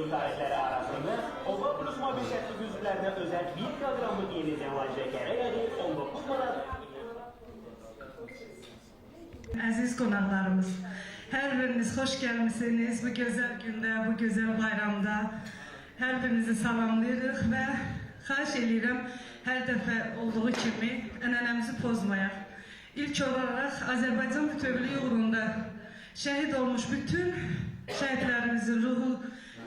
oyun tarihləri arasında Oba Plus mobil şərtli üzvlərinə özel 1 kilogramlık yeni Zelandiya kərə yağı 19 manat. Əziz qonaqlarımız, hər biriniz xoş gəlmişsiniz bu gözəl gündə, bu gözəl bayramda. Hər birinizi salamlayırıq və xahiş edirəm, hər dəfə olduğu kimi ənənəmizi pozmayaq. İlk olaraq Azərbaycan bütövlüyü uğrunda şəhid olmuş bütün şəhidlərimizin ruhu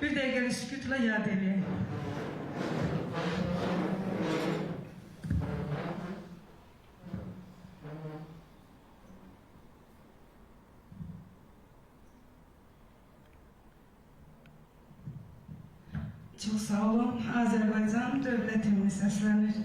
bir dəqiqəlik sükutla yad edək. Çok sağ olun. Azərbaycan dövlət himni səslənir.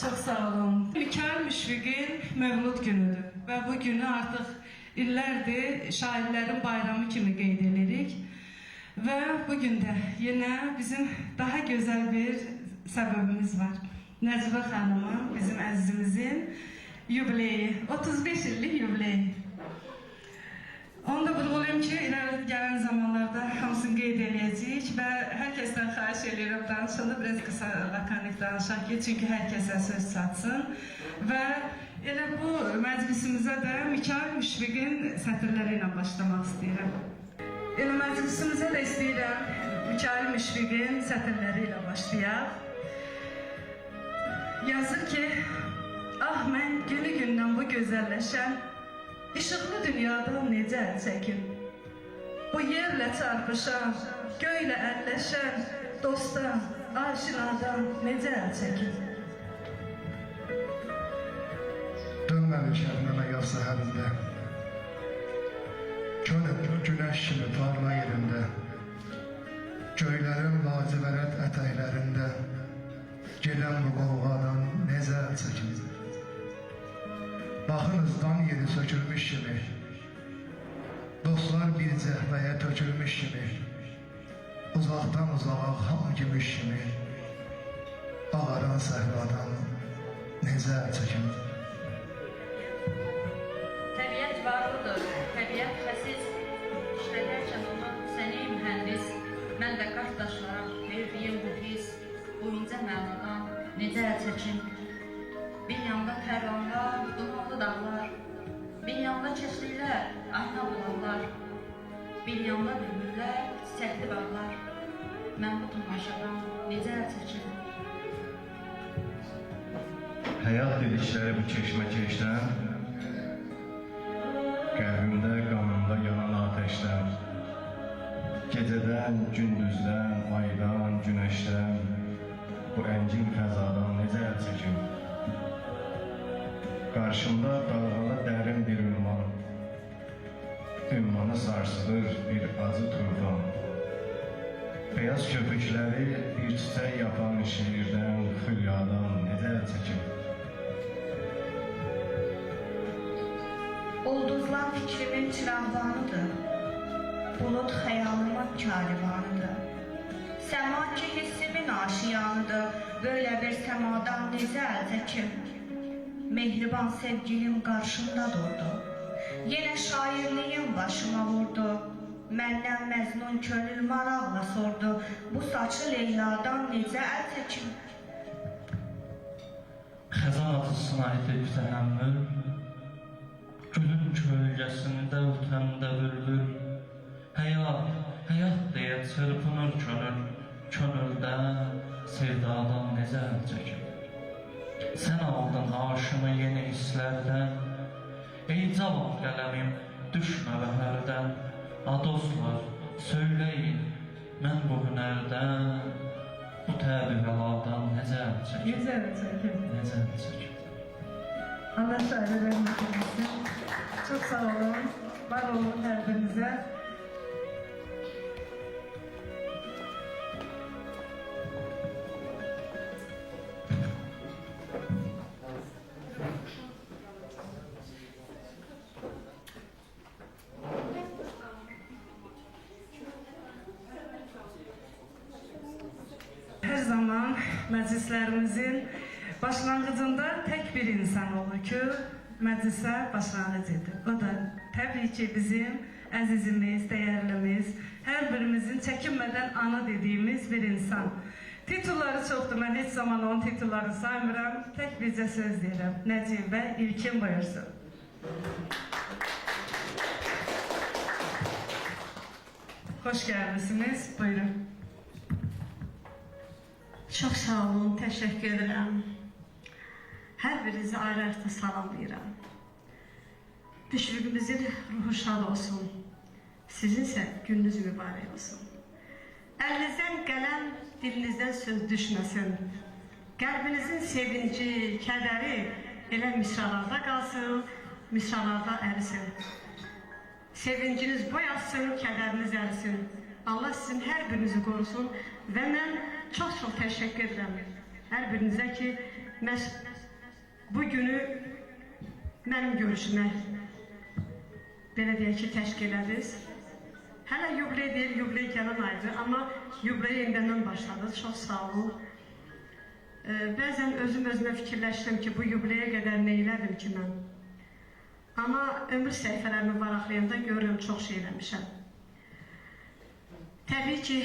Çok sağ olun. Mikail Müşfiqin Mövlud günüdür və bu günü artıq illərdir şairlərin bayramı kimi qeyd edirik. Və bugün də yenə bizim daha gözəl bir səbəbimiz var. Nəcibə xanımın, bizim əzizimizin yubileyi, 35 illik yubileyi. Onu da vurğulayım ki, ileri gələn zamanlarda hamısını qeyd edəcəyik və hər kəsdən xahiş edirəm danışanda biraz qısa lakanik danışaq ki, çünki hər kəsə söz çatsın. Və elə bu məclisimizə də Mikail Müşfiqin sətirləri ilə başlamaq istəyirəm. Elə məclisimizə də istəyirəm Mikail Müşfiqin sətirləri ilə başlayaq. Yazır ki, ah mən günü-gündən bu gözəlləşən İşıqlı dünyadan necə əl çəkim? Bu yerlə çarpışan, göylə əlləşən dostdan, aşinadan necə əl çəkim? Dönməli şəhərləmə yaz səhərində, könüb günəş kimi parla yerində, göylərin lacivərət ətəklərində, gedən bu qovğadan necə əl çəkim? Baxınızdan yeri sökülmüş kimi, dostlar bir cəhbəyə tökülmüş kimi, uzaqdan uzağa xam gümüş kimi, ağaran səhradan necə əl çəkim? Təbiət varlıdır, təbiət xəsiz, işlədərkən onu səni mühəndis, mən də qardaşlara verdiyim bu his, bu incə mənadan necə əl çəkim? Bir yanda tərlanlar, dumanlı dağlar, bir yanda keçliklər, ayna bulaqlar, bir yanda bülbüllər, çiçəkli bağlar. Mən bu tamaşadan necə əl çəkim? Həyat dedikləri bu keşməkeşdən, qəlbimdə, qanımda yanan ateşdən, gecədən, gündüzdən, aydan, günəşdən, bu əngin fəzadan necə əl çəkim? Qarşımda dalğalı dərin bir ünvan, ünvanı sarsılır bir acı tufan. Beyaz köpükləri bir çiçək yapan şiirdən, xülyadan necə əl çəkim? Ulduzlar fikrimin çırağvanıdır, bulut xəyalımın karivanıdır. Səma ki hissimin aşiyanıdır, böyle bir səmadan necə əl çəkim? Mehriban sevgilim qarşımda durdu, yenə şairliyim başıma vurdu. Məndən məzmun könül maraqla sordu, bu saçlı Leyladan necə əl çəkim? Xəzan atısına edib təhəmmül, gülün kölgəsində ötəndə bülbül, həyat, həyat deyə çırpınır könül, könüldə sevdadan necə əl çəkim? Sən aldın aşımı yeni hisslərdən, ey cavab qələmim, düşmə bəhərdən. Dostlar, söyləyin, mən bu hünərdən, bu təbi bəladan necə əl çəkim? Necə əl çəkim? Necə əl çəkim? Allah şairi vermək etsin. Çox sağ olun, var olun hər birinizə. Hər zaman məclislərimizin başlanğıcında tək bir insan olur ki, məclisə başlanğıc edir. O da təbii ki, bizim əzizimiz, dəyərlimiz, hər birimizin çəkinmədən ana dediyimiz bir insan. Titulları çoxdur, mən heç zaman onun titullarını saymıram, tək bircə söz deyirəm. Nəcibə İlkin buyursun. Hoş gəlmişsiniz, buyurun. Çox sağ olun, təşəkkür edirəm. Hər birinizi ayrı-ayrı salamlayıram. Düşürgümüzün ruhu şad olsun. Sizinsə gününüz mübarək olsun. Əlinizdən qələm, dilinizdən söz düşməsin. Qəlbinizin sevinci, kədəri elə misralarda qalsın, misralarda ərisin. Sevinciniz boyasın, kədəriniz ərisin. Allah sizin hər birinizi qorusun və mən çox-çox təşəkkür edirəm hər birinizə ki, bu günü mənim görüşümə belə deyək ki, təşkil ediniz. Hələ yubiley deyil, yubiley gələn aydır, amma yubiley indəndən başladı, çox sağ olun. Bəzən özümə fikirləşirəm ki, bu yubileyə qədər nə elədim ki mən. Amma ömür səhifələrimi varaqlayanda görürəm, çox şey eləmişəm. Təbii ki,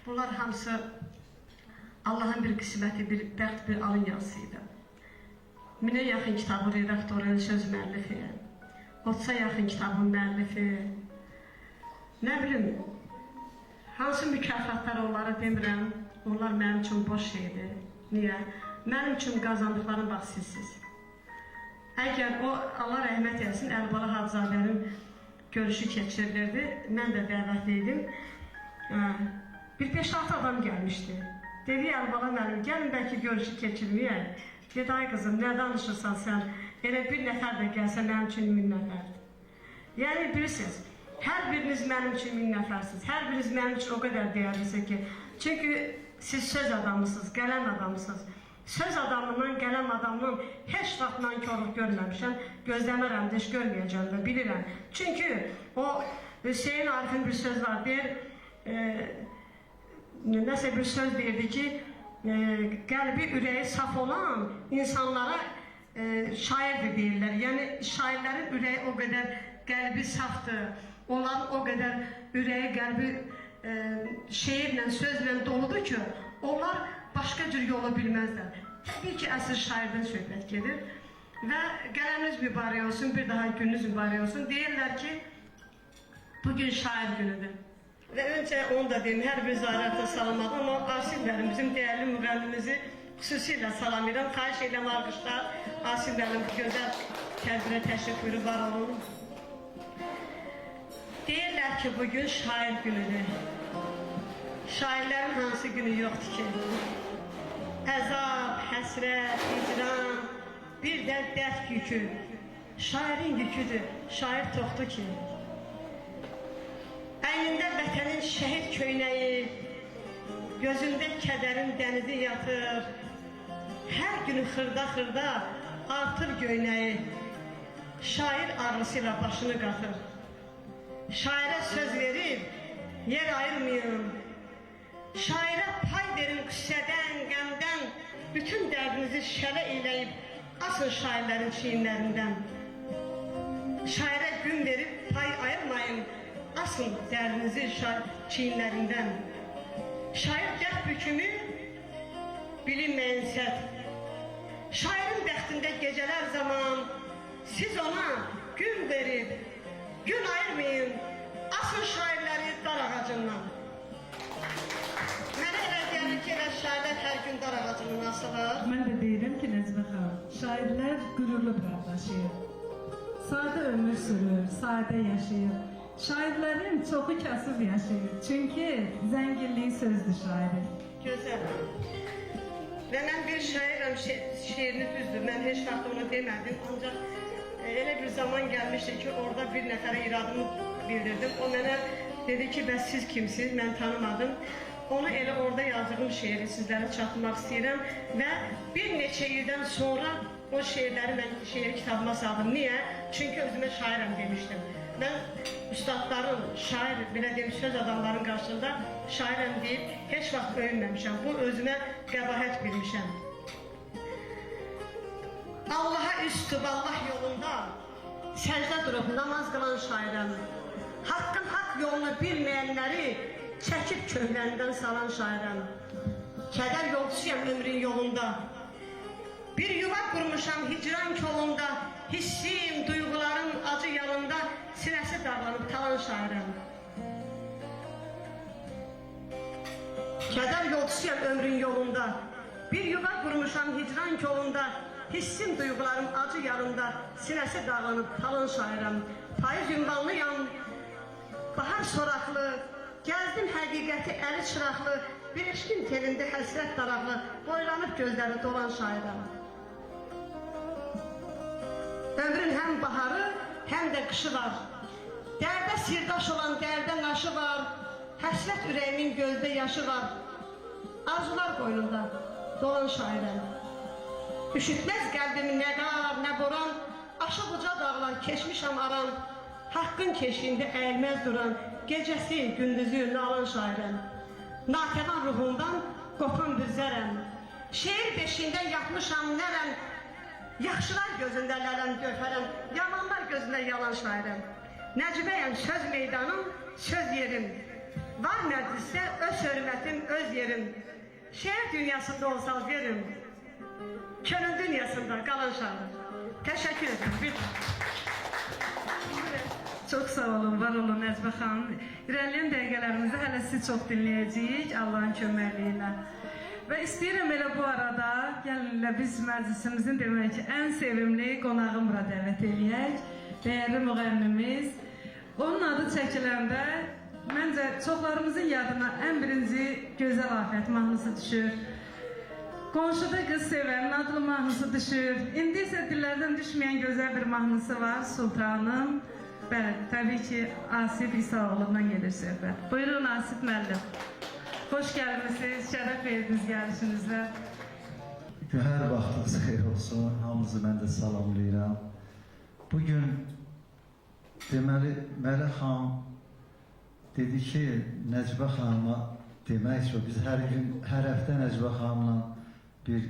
bunlar hamısı Allahın bir qisməti, bir bəxt, bir alın yazısıydı. 1000-ə yaxın kitabın redaktoru, söz müəllifi, 30-a yaxın kitabın müəllifi, nə bilim, hansı mükafatlar onları demirəm, onlar mənim üçün boş şeydir. Niyə? Mənim üçün qazandıqlarım bax sizsiz. Əgər o, Allah rəhmət etsin, Əlibala Hacızadənin görüşü keçirilirdi, mən də dəvətliydim. Bir 5-6 adam gəlmişdi. Dedi, Əlibala müəllim, gəlin bəlkə görüşü keçirməyək. Dedi, ay qızım, nə danışırsan sən? Elə bir nəfər də gəlsə mənim üçün 1000 nəfərdir. Yəni, bilirsiniz, hər biriniz mənim üçün 1000 nəfərsiniz. Hər biriniz mənim üçün o qədər dəyərlisiniz ki, çünki siz söz adamısınız, qələm adamısınız. Söz adamından, qələm adamından heç vaxt nankörlük görməmişəm, gözləmərəm də, heç görməyəcəm də, bilirəm. Çünki o Hüseyin Arif'in bir söz var, deyir, nəsə bir söz deyirdi ki, qəlbi, ürəyi saf olan insanlara şairdir deyirlər. Yəni, şairlərin ürəyi o qədər qəlbi safdır, onların o qədər ürəyi, qəlbi şeirlə, sözlə doludur ki, onlar başqa cür yolu bilməzlər. Təbii ki, əsr şairdən söhbət gedir və qələminiz mübarək olsun, bir daha gününüz mübarək olsun. Deyirlər ki, bugün şair günüdür. Və öncə onu da deyim, hər bir zarətə salamadım, amma Asif müəllim, bizim dəyərli müğənnimizi xüsusilə salamlayıram. Xahiş edirəm alqışlar. Asif müəllim bu gözəl tədbirə təşrif buyurub, var olun. Deyirlər ki, bugün şair günüdür. Şairlərin hansı günü yoxdur ki? Əzab, həsrət, icran, bir də dərd yükü. Şairin yüküdür, şair toxdur ki. Əynində vətənin şəhid köynəyi, gözündə kədərin dənizi yatır. Hər günü xırda-xırda artır göynəyi. Şair ağrısıyla başını qatır. Şairə söz verir, yer ayırmayın. Şairə pay verin qüssədən, qəmdən. Bütün dərdinizi şələ eləyib, asın şairlərin çiyinlərindən. Şairə gün verib pay ayırmayın, asın dərdinizi çiyinlərindən. Şair dərd bükümü bilinməyən sət. Şairin bəxtində gecələr zaman siz ona gün verib, gün ayırmayın, asın şairləri dar ağacından. Mənə elə gəlir ki, elə şairlər hər gün dar ağacından asılır. Mən də deyirəm ki, Nəcmə xanım, şairlər qürurlu qardaşıyıq. Sadə ömür sürür, sadə yaşayır. Şairlərin çoxu kasıb yaşayır. Çünki zənginliyi sözdür şairin. Gözəl. Və mən bir şairəm, şeirini düzdür. Mən heç vaxt onu demədim. Ancaq elə bir zaman gəlmişdi ki, orada bir nəfərə iradımı bildirdim. O mənə dedi ki, bəs siz kimsiniz? Mən tanımadım. Onu elə orada yazdığım şeiri sizlərə çatmaq istəyirəm. Və bir neçə ildən sonra o şeirləri mən şeir kitabıma saldım. Niyə? Çünki özümə şairəm demişdim. Mən üstadların, şair, belə deyim, söz adamların qarşısında şairəm deyib heç vaxt öyünməmişəm. Bu özümə qəbahət bilmişəm. Allaha üstü, Allah yolunda səcdə durub namaz qılan şairəm. Haqqın haqq yolunu bilməyənləri çəkib köhləndən salan şairəm. Kədər yolçuyam ömrün yolunda. Bir yuva qurmuşam hicran kolunda. Hissim, duyğularım acı yanında sinəsi dağlanıb talan şairəm. Kədər yolçuyam ömrün yolunda. Bir yuva qurmuşam hicran kolunda. Hissim, duyğularım acı yanında sinəsi dağlanıb talan şairəm. Payız ünvanlıyam, bahar soraqlı. Gəzdim həqiqəti əli çıraqlı. Bir eşkin telində həsrət daraqlı. Boylanıb gözləri dolan şairəm. Ömrün həm baharı, həm də qışı var. Dərdə sirdaş olan dərdə naşı var. Həsrət ürəyimin gözdə yaşı var. Arzular qoynunda dolan şairəm. Üşütməz qəlbimi nə qar, nə boran. Aşıq uca dağlar keçmişəm aran. Haqqın keşiyində əyilməz duran. Gecəsi, gündüzü nalan şairəm. Natəvan ruhundan qopan büzərəm. Şeir beşiğində yatmışam nərəm. Yaxşılar gözündə lələm gövhərəm. Yamanlar gözündə yalan şairəm. Nəcibəyəm söz meydanım, söz yerim. Var məclisdə öz hörmətim, öz yerim. Şeir dünyasında olsal verim. Könül dünyasında qalan şairim. Təşəkkür ederim. Çox sağ olun, var olun Nəcmə xanım. İrəliyən dəqiqələrimizdə hələ sizi çox dinləyəcəyik Allahın köməkliyi ilə. Və istəyirəm elə bu arada gəlinlə biz məclisimizin demək ki, ən sevimli qonağı bura dəvət eləyək. Dəyərli müğənnimiz. Onun adı çəkiləndə məncə çoxlarımızın yadına ən birinci Gözəl Afət mahnısı düşür. Qonşuda qız sevənin adlı mahnısı düşür. İndi isə dillərdən düşməyən gözəl bir mahnısı var, Sultanım. Bəli, təbii ki, Asif İsaoğlu'ndan gelir söhbət. Buyurun Asif müəllim. Xoş gəlmişsiniz, şərəf verdiniz gəlişinizlə. Hər vaxtınız xeyir olsun, hamınızı mən də salamlayıram. Bugün deməli Mələk xanım dedi ki, Nəcibə xanıma demək ki, biz hər həftə Nəcibə xanımla bir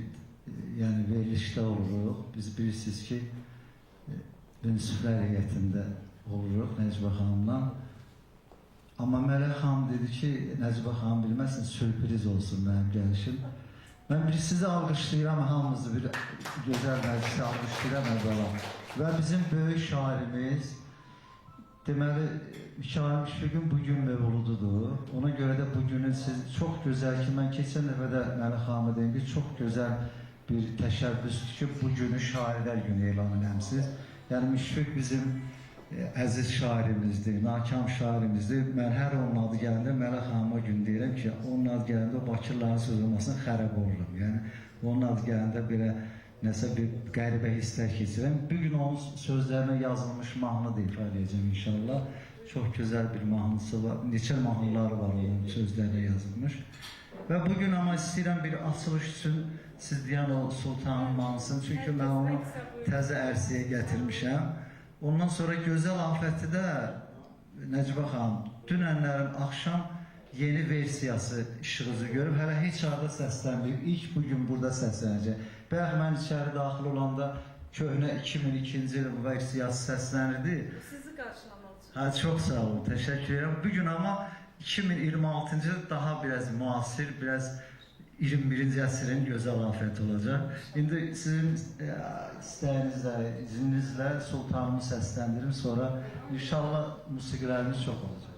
verilişdə oluruq. Biz bilirsiniz ki, Münsiflər heyətində oluruq Nəcibə xanımla. Amma Mələk xanım dedi ki, Nəcibə xanım bilməsin, sürpriz olsun mənim gəlişim. Mən sizi alqışlayıram, hamımızı bir gözəl məclisi alqışlayıram əvvəla. Və bizim böyük şairimiz deməli, Mikail Müşfiqin bugün mövlududur. Ona görə də bugünü siz çox gözəl ki, mən keçən dəfə də Məlik xanıma deyim ki, çox gözəl bir təşəbbüsdür ki, bugünü Şairlər Günü elan edəmsiz. Yəni Müşfiq bizim əziz şairimizdir, nakam şairimizdir. Mən hər onun adı gələndə Məlik xanıma gün deyirəm ki, onun adı gələndə o Bakırların sözülməsini xərab olurum. Yəni onun adı gələndə belə nəsə bir qəribə hisslər keçirəm. Bugün onun sözlərinə yazılmış mahnı da ifa edəcəm inşallah. Çox gözəl bir mahnısı var, neçə mahnıları var onun sözlərlə yazılmış. Və bugün amma istəyirəm bir açılış üçün siz deyən o Sultanın mahnısını, çünki mən onu təzə ərsəyə gətirmişəm. Ondan sonra Gözəl Afətidə Nəcibə xanım, dünənlərin axşam yeni versiyası işığınızı görüb, hələ heç arada səslənməyib, ilk bugün burada səslənəcək. Bəyək mən içəri daxil olanda köhnə 2002-ci il versiyası səslənirdi. Sizi qarşılamaq üçün. Ha, çox sağ olun, təşəkkür ederim. Bugün ama 2026-cı daha biraz müasir, biraz 21-ci əsrin gözəl afəti olacaq. İndi sizin istəyinizlə, izninizlə Sultanımı səsləndirim, sonra inşallah musiqilərimiz çox olacaq.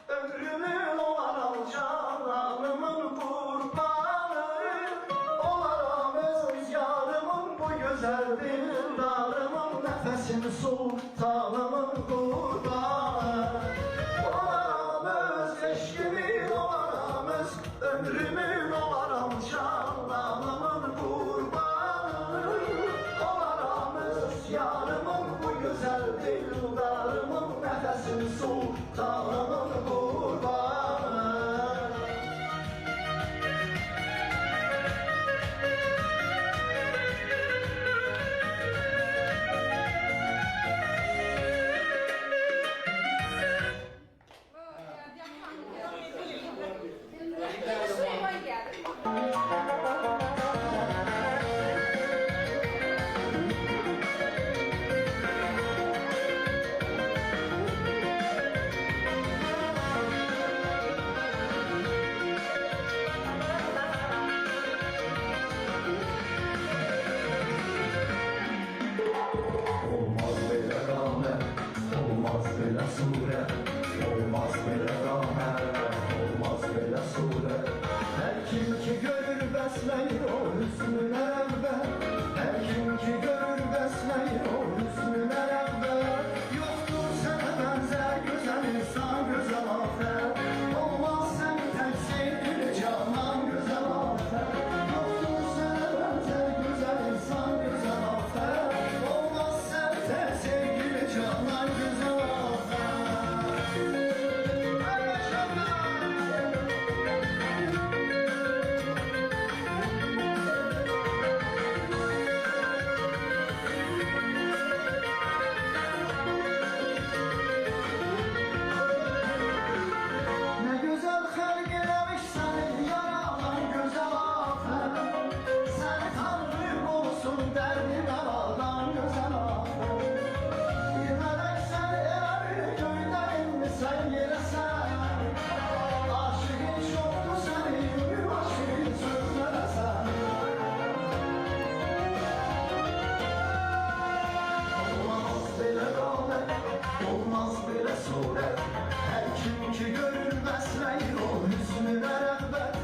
Ömrümün olar cananımın kurbanı. bəsləyir o hüsnünə rəğbət. Hər kim ki görür bəsləyir o hüsnünə rəğbət. Yoxdur sənə bənzər gözəl insan, gözəl afət. Olmaz sən tək sevgili canan, gözəl afət. Yoxdur sənə bənzər gözəl insan, gözəl afət. Olmaz sən tək sevgili canan, gözəl afət. Ne güzel xəlq eləmiş səni yaradan gözəl afət. Səni tanrı olsun dərdi bəladan gözəl afət. Bir mələk səni elə bir göydən inmisən yerə sən. Aşığın çoxdur səni yürür aşığın sözlərə sən. Olmaz belə qamət, olmaz belə surət. Hər kim ki görür bəsləyir o hüsnünə rəğbət.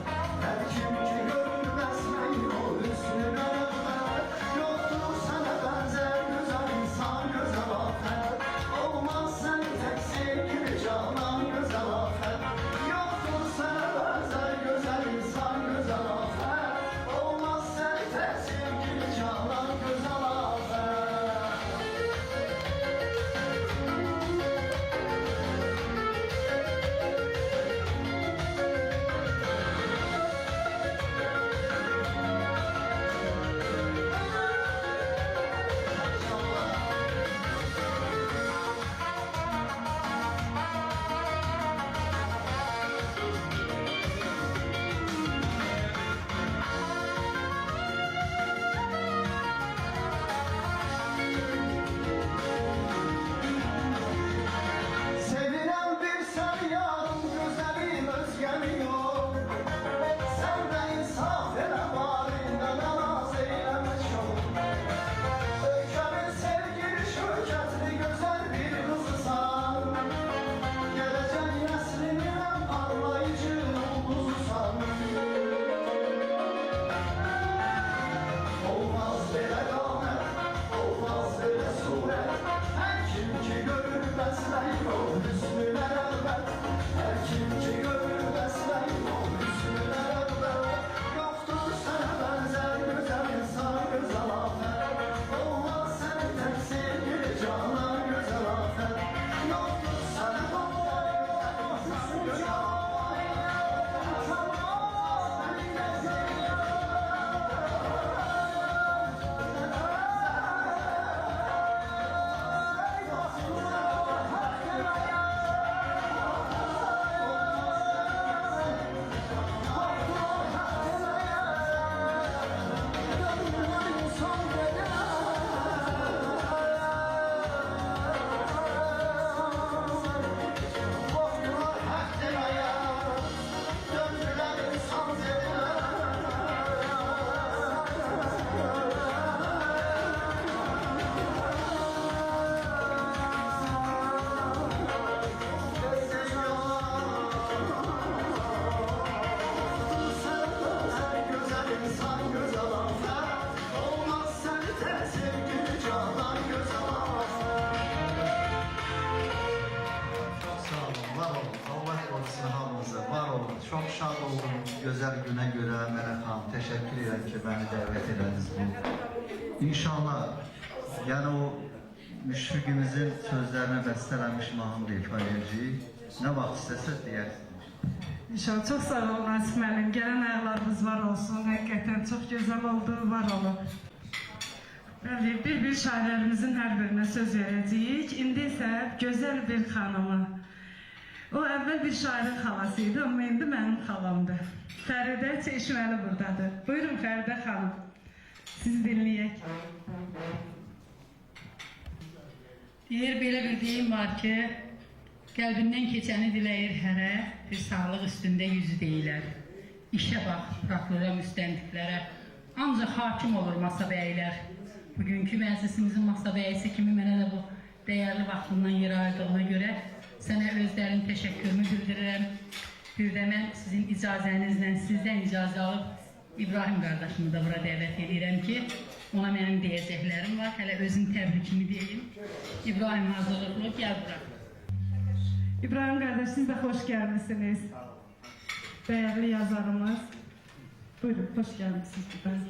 Hər kim ki görür bəsləyir o hüsnünə rəğbət. Yoxdur sənə bənzər gözəl insan, gözəl afət. Olmaz sən tək sevgili canan, gözəl afət. Yoxdur sənə bənzər gözəl insan, gözəl afət. Olmaz sən tək sevgili canan, gözəl afət. Sevilən bir sən yarım, gözəlim özgəmi yox. Sən də insaf elə barında namaz eyləmə çox. Ölkəmin sevgili şöhrətli gözəl bir qızısan. Gələcək nəslinin ən parlayıcı ulduzusan. Olmaz belə qamət, olmaz belə surət. Hər kim ki görür bəsləyir o hüsnünə rəğbət. Hər kim ki görür bəsləyir o hüsnünə rəğbət. Yoxdur sənə bənzər gözəl insan, gözəl afət. Olmaz səni tək sevgili canan, gözəl afət. Yoxdur sənə bənzər gözəl insan, gözəl afət. Qorxdular haqq deməyə, döndülər insan gözəl insan, gözəl afət. Olmaz səni tək sevgili canan, gözəl afət. Çok sağ olun, var olun. Allah korusun hamınızı, var olun. Çok şad oldum güzel güne göre Melek Hanım. Teşekkür ederim ki beni davet ediniz bu. İnşallah yani o müşfiqimizin sözlerine beslenmiş mahnı değil Fayelci. Ne vaxt istesek diyersiniz. İnşallah çox sağ olun Asif müəllim. Gələn ayaqlarınız var olsun. Həqiqətən çox gözəl oldu, var olun. Bəli, bir şairlərimizin hər birinə söz verəcəyik. İndi isə gözəl bir xanıma. O əvvəl bir şairin xalası idi, amma indi mənim xalamdır. Fəridə Çeşməli buradadır. Buyurun Fəridə xanım. Siz dinləyək. Deyir, belə bir deyim var ki, qəlbindən keçəni diləyir hərə, bir sağlıq üstündə yüzü deyilər. İşə bax, prokurora, müstəndiklərə, ancaq hakim olur masa bəylər. Bugünkü məclisimizin masa bəyisi kimi mənə də bu dəyərli vaxtından yer ayırdığına görə sənə özlərin təşəkkürümü bildirirəm. Bir də mən sizin icazənizlə sizdən icazə alıb İbrahim qardaşımı da bura dəvət edirəm ki, ona mənim deyəcəklərim var. Hələ özün təbrikini deyim. İbrahim hazırlıqlı, gəl bura. İbrahim kardeş, siz de hoş gelmişsiniz. Değerli yazarımız. Buyurun, hoş gelmişsiniz buradan.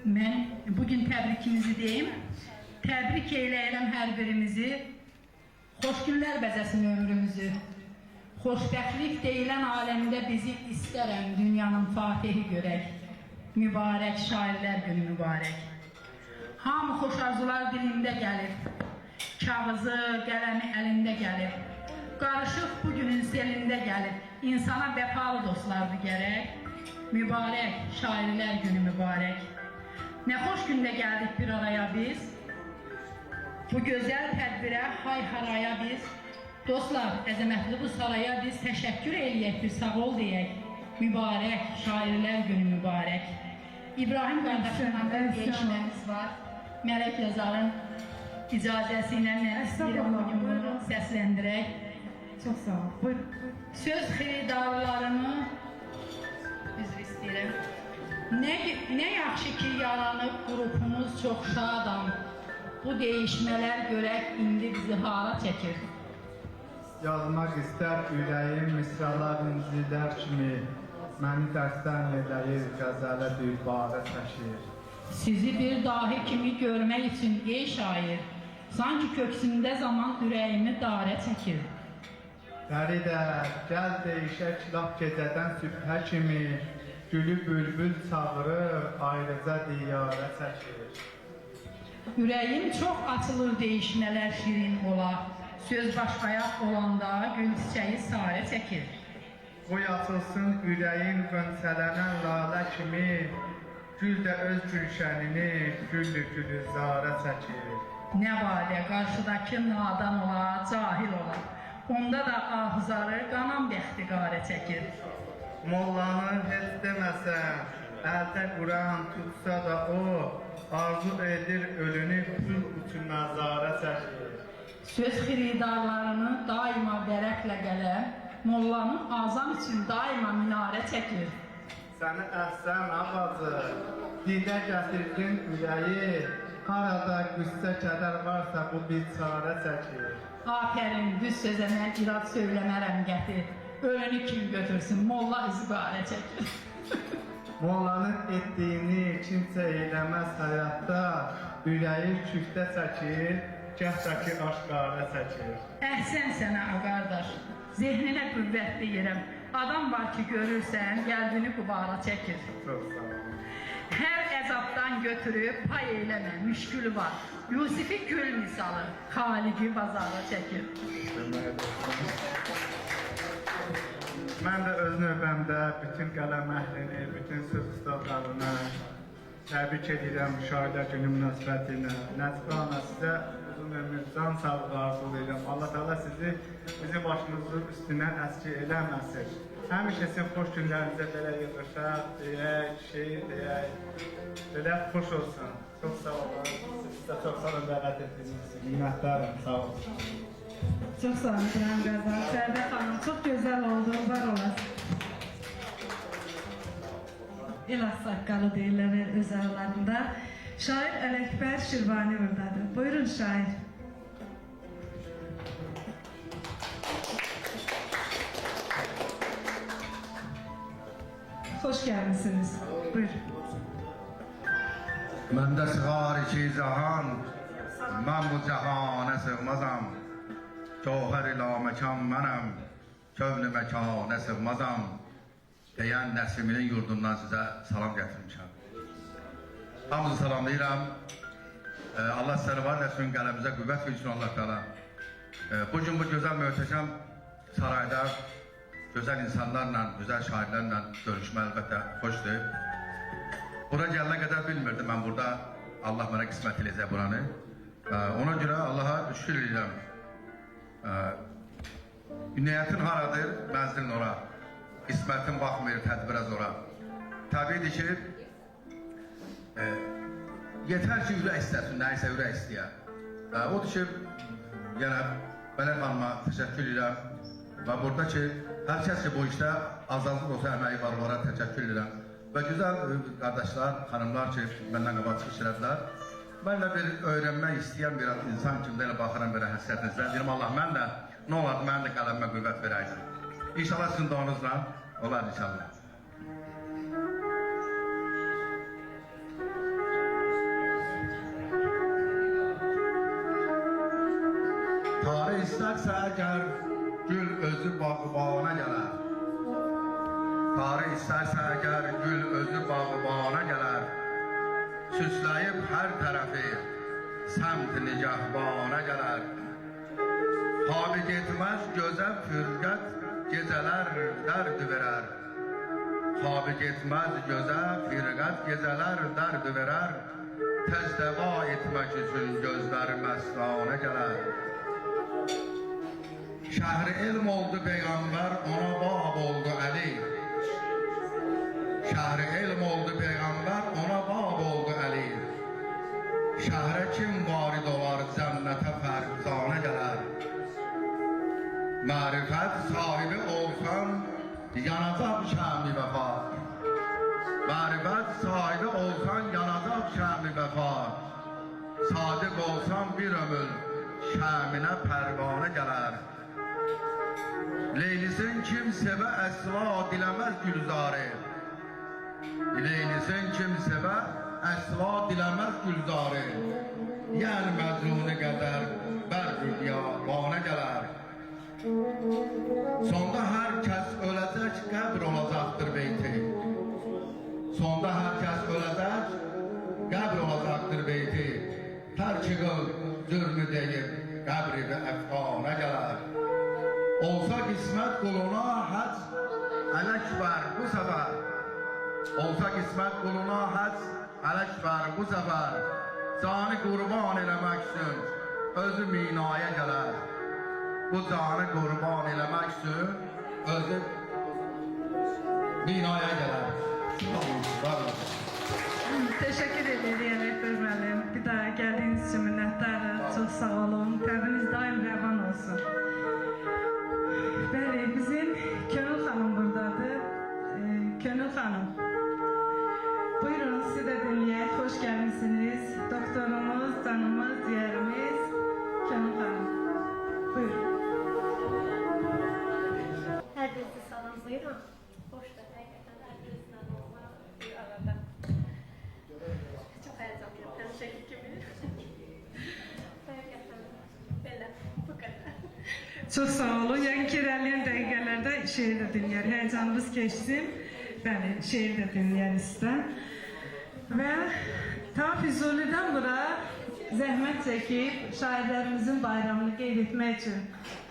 Mən bugün təbrikimizi deyim. Təbrik eyləyirəm hər birimizi. Xoş günlər bəzəsin ömrümüzü. Xoşbəxtlik deyilən aləmdə bizi istərəm dünyanın fatihi görək. Mübarək şairlər günü mübarək. Hamı xoş arzular dilində gəlir. Kağızı, qələmi əlində gəlir. Qarışıq bugünün selində gəlir. İnsana vəfalı dostlardır gərək. Mübarək şairlər günü mübarək. Nə xoş gündə gəldik bir araya biz. Bu gözəl tədbirə hay-haraya biz. Dostlar, əzəmətli bu saraya biz təşəkkür eləyək, bir sağ ol deyək. Mübarək şairlər günü mübarək. İbrahim qardaşımla deyişlərimiz var. Mələk yazarın icazəsi ilə mən istəyirəm bugün bunu səsləndirək. Çok sağ ol. Buyurun. Söz xiridarlarını üzr istəyirəm. Nə yaxşı ki, yaranıb qrupumuz çox şadam. Bu deyişmələr görək indi bizi hara çəkir. Yazmaq istər ürəyim misralar incilər kimi, məni dərsdən edəyir, qəzələ dübarə çəkir. Sizi bir dahi kimi görmək üçün ey şair, sanki köksündə zaman ürəyimi darə çəkir. Dəridə, gəl deyişək laf gecədən sübhə kimi, gülü bülbül çağırır, ayrıca diyarə çəkir. Ürəyim çox açılır deyişmələr şirin olar, söz başbayaq olanda gül çiçəyi sarı çəkir. Qoy açılsın ürəyin qönçələnən lalə kimi, gül də öz gülşənini gülü-gülüzarə çəkir. Nə vadə qarşıdakı nadan ola, cahil ola, onda da ahuzarı qanan bəxtiqarə çəkir. Mollanı heç deməsən, əldə Quran tutsa da o, arzu edir ölünü pul üçün nəzarə çəkir. Söz xiridarlarını daima vərəqlə qələm, mollanın azam üçün daima minarə çəkir. Səni əhsən abacı, dilə gətirdin ürəyi, harada qüssə kədər varsa bu bir çarə çəkir. Afərin, düz sözə mən irad söyləmərəm gətir, ölünü kim götürsün, molla izbarə çəkir. Mollanın etdiyini kimsə eləməz həyatda, ürəyi küftə çəkir, gəhdəki aşqarə çəkir. Əhsən sənə qardaş, zehninə qüvvət deyirəm, adam var ki görürsən, qəlbini qubara çəkir. Çox sağ olun. Hər əzabdan götürüb pay eyləmə, müşkülü var. Yusifi gül misalı, xaliqi bazara çəkir. Mən də öz növbəmdə bütün qələm əhlini, bütün söz ustadlarına təbrik edirəm şairlər günü münasibəti ilə. Nəsibə ana, sizə uzun ömür, can sağlığı arzulayıram. Allah Teala sizi bizim başımızın üstündən əski eləməsin. Həmişə sizin xoş günlərinizə belə yığışaq, deyək, şeir deyək, belə xoş olsun. Çox sağ olun. Siz də çox sağ olun, dəvət etdiniz. Minnətdarım, sağ olun. Çok sağ olun İbrahim Qazan. Sərbət xanım, çok güzel oldu, var olasın. İlah saqqalı deyirlər öz aralarında. Şair Ələkbər Şirvani buradadır. Buyurun şair. Hoş gelmişsiniz. Buyurun. Məndə sığar iki cahan, mən bu cahana sığmazam. Cavhər ilə məkan mənəm, kövn-i məkana sığmazam. Deyən Nəsiminin yurdundan sizə salam gətirmişəm. Hamınızı salamlayıram. Allah sizə var eləsin, qələmizə qüvvət versin Allah Teala. Bugün bu gözəl, möhtəşəm sarayda gözəl insanlarla, gözəl şairlərlə görüşmə əlbəttə xoşdur. Bura gələnə qədər bilmirdim mən burada Allah mənə qismət eləyəcək buranı. Ona görə Allaha şükür edirəm. Niyyətin haradır, mənzilin ora. Qismətin baxmır, tədbirə zora. Təbiidir ki, yetər ki, ürək istəsin, nəyisə ürək istəyər. Odur ki, yenə Mələk xanıma təşəkkür edirəm. Və burada ki, hər kəs ki bu işdə azadlıq olsa əməyi var, onlara təşəkkür edirəm. Və gözəl qardaşlar, xanımlar ki, məndən qabaq çıxış elədilər. Mən də bir öyrənmək istəyən bir insan kimi elə baxıram belə həsrətinizdən. Deyirəm, Allah mən də, nə olar, mən də qələmə qüvvət verəydim. İnşallah sizin doğunuzla olar inşallah. Tarih istərsə əgər gül özü bağına gələr. Tarih istərsə əgər gül özü bağına gələr. Süsləyib hər tərəfi səmt nigahbana gələr. Habi getməz gözəl fürqət gecələr dərd verər. Habi getməz gözəl fürqət gecələr dərd verər. Tez dəva etmək üçün gözləri məstana gələr. Şəhri elm oldu Peyğəmbər, ona bab oldu Əli. Şəhri elm oldu Peyğəmbər, ona bab oldu Əli. Şəhərə kim varid olar, cənnətə fərzanə gələr. Mərifət sahibi olsan, yanacaq şəmi vəfa. Mərifət sahibi olsan, yanacaq şəmi vəfa. Sadiq olsan bir ömür, şəminə pərvanə gələr. Leylisin kim sevə əsla diləməz gülzarı. Leylisin kim sevə əsla diləməz gülzarı. Yəni məcnuni qədər bər dünyabana gələr. Sonda hər kəs öləcək, qəbr olacaqdır beyti. Sonda hər kəs öləcək, qəbr olacaqdır beyti. Tərk qıl zülmü deyib, qəbri və əfqana gələr. Olsa qismət quluna həc ələkbər bu səfər. Olsa qismət quluna həc ələkbər bu səfər. Canı qurban eləmək üçün özü minaya gələr. Bu canı qurban eləmək üçün özü minaya gələr. Teşekkür ederim Rehber müəllim. Bir daha geldiğiniz için minnettarım. Çok sağ olun. Təbiniz daim rəvan olsun. Bəli, bizim Könül xanım buradadır. Könül xanım. Buyurun, sizi de dinleyək. Hoş gəlmişsiniz. Doktorumuz, canımız, ciğerimiz Könül xanım. Buyurun. Hər birinizi salamlayıram. Xoşdur, həqiqətən hər birinizlə olmaq bir arada. Çox həyəcanlıyam, həmişəki kimi. Həqiqətən belə, bu qədər. Çok sağ olun. Yəqin ki, ilerleyen dəqiqələrdə şeir də dinləyər. Həyəcanımız keçsin. Bəli, şeir də dinləyəriz sizdən. Və ta Füzulidən bura zəhmət çəkib şairlərimizin bayramını qeyd etmək üçün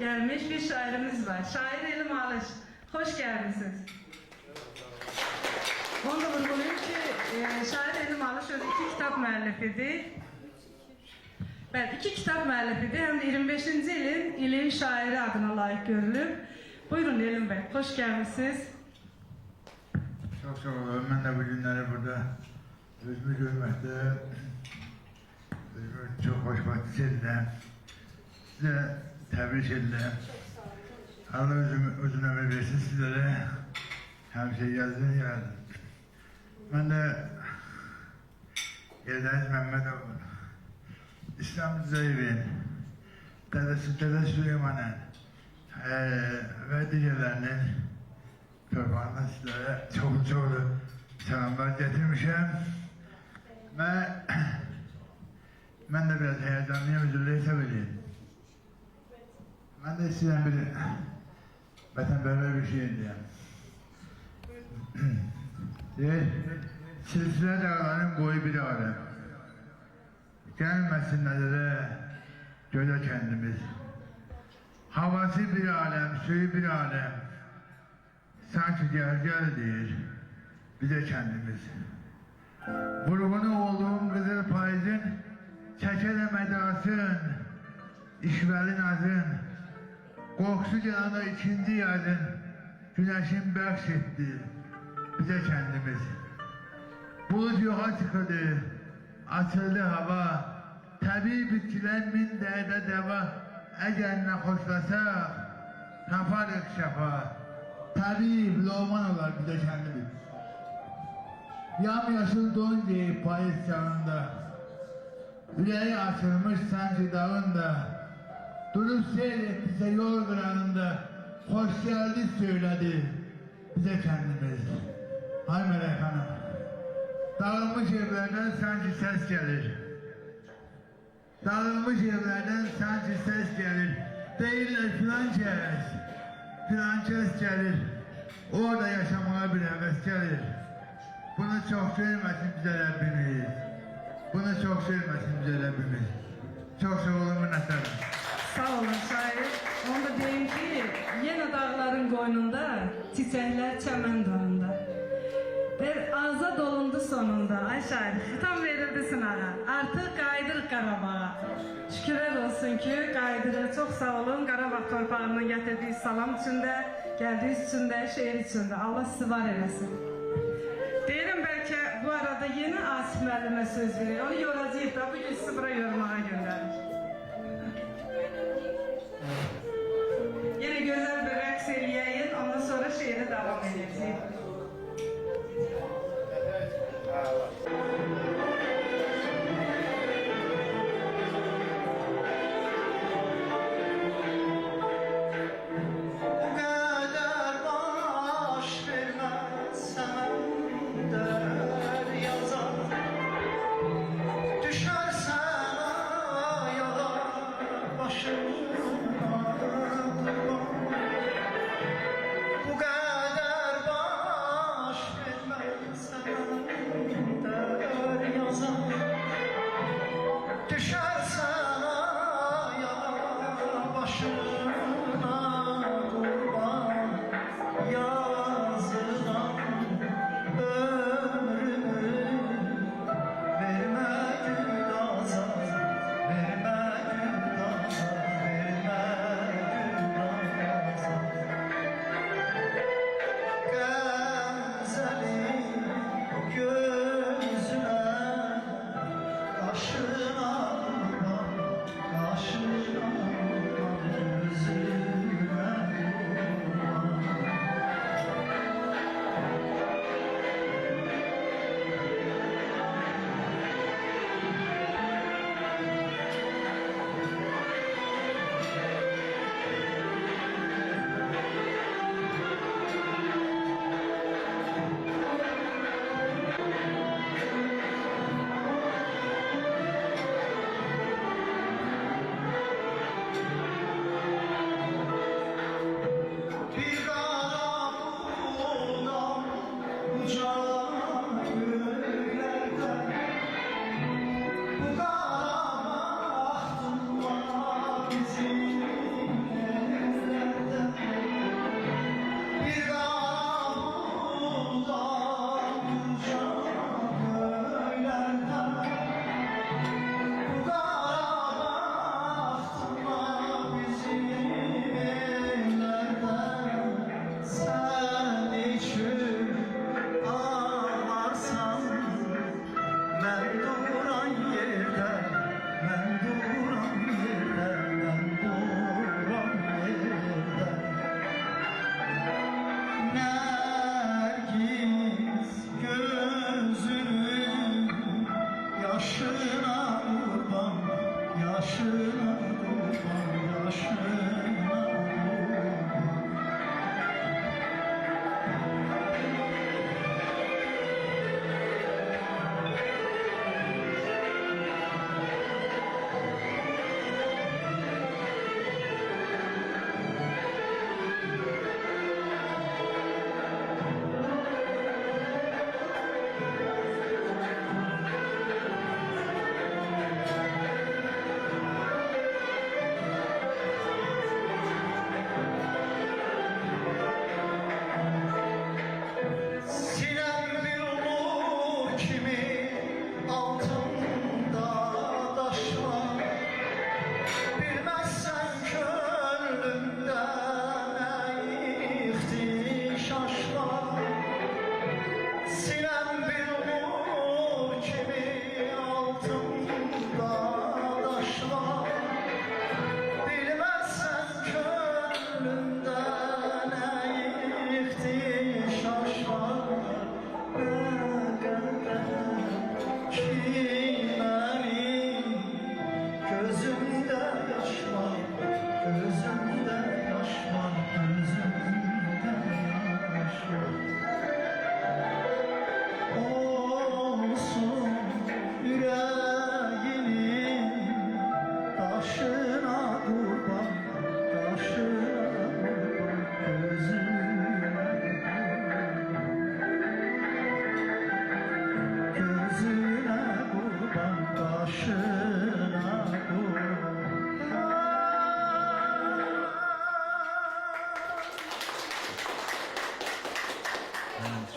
gəlmiş bir şairimiz var. Şair Elim Alış. Hoş gəlmişsiniz. Onu da vurgulayım ki, şair Elim Alış özü 2 kitap müəllifidir. Bəli, 2 kitap müəllifidir. Hem de 25-ci ilin şairi adına layık görülüb. Buyurun Elim Bey, hoş gəlmişsiniz. Çok sağ olun. Ben de bu günleri burada özümü görmekte özümü çok hoşbahtı hissedirəm. Size tebrik edirəm. Allah özün ömür versin sizlere. Her şey yazın. Ben de Eldəniz Məmmədoğlu, İslam Zeyvin, Dede Süleyman'ın ve diğerlerinin torpağından sizlere çok selamlar getirmişim. Ben de biraz heyecanlıyım, üzülüyü sevileyim. Ben de sizden bir vatanperver bir şey diyeyim. Silsile dağların boyu bir alem. Gelmesin nelere göle kendimiz. Havası bir alem, suyu bir alem. Sanki gel diyor bize kendimiz. Vurgunu olduğum kızıl payızın çekerem edasın, işveli nazın, korkusu canına ikinci yazın, güneşin bəxş bize kendimiz. Bulut yoxa çıkıldı, açıldı hava, təbii bitkiler min dərdə dəva, əgər nə xoşlasaq, Taparıq şəfa, təbii loman olar bir də kəndimiz. Yamyaşıl don geyib payız çağında, ürəyi açılmış Səncı dağında, durub seyr et bizə yol qıranında, xoş gəldi söylədi bizə kəndimiz. Ay Mələk xanım, dağılmış evlərdən sanki səs gəlir. Dağılmış evlərdən sanki səs gəlir. Deyirlər filan kəs gəlir. Orada yaşamağa bir həvəs gəlir. Bunu çox görməsin bizə Rəbbimiz. Bunu çox görməsin bizə Rəbbimiz. Çox sağ olun, minnətdarım. Sağ olun şair. Onu da deyim ki, yenə dağların qoynunda, çiçəklər çəmən dağında. Bir azad olundu sonunda. Ay şair, xitam verildi sınağa. Artıq qayıdırıq Qarabağa. Şükürlər olsun ki, qayıdırıq. Çox sağ olun Qarabağ torpağının gətirdiyi salam üçündə, gəldiyiniz üçündə, şeir üçündə. Allah sizi var eləsin. Deyirəm bəlkə bu arada yeni Asif müəllimə söz verir. Onu yoracaq da, bugün sizi bura yormağa göndərir. Yine güzel bir rəqs eləyəyin, ondan sonra şeiri davam edəcək. Bu qədər baş verməz səməndər yazar, düşərsən ayağa başına. Bu qədər baş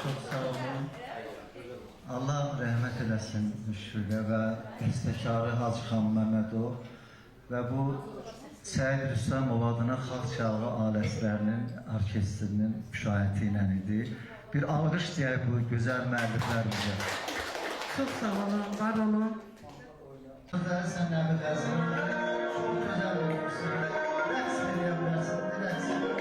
Çox sağ olun. Allah rəhmət eləsin Müşfiqə və bəstəkarı Hacıxan Məmmədov və bu Səid Rüstəmov adına xalq çalğı aləslərinin orkestrinin müşayiəti ilə idi. Bir alqış deyək bu gözəl müəlliflərimizə. Çox sağ olun, var olun. Sən nə bilərsən? Çox gözəl olursun. Rəqs edə bilərsən, rəqs edə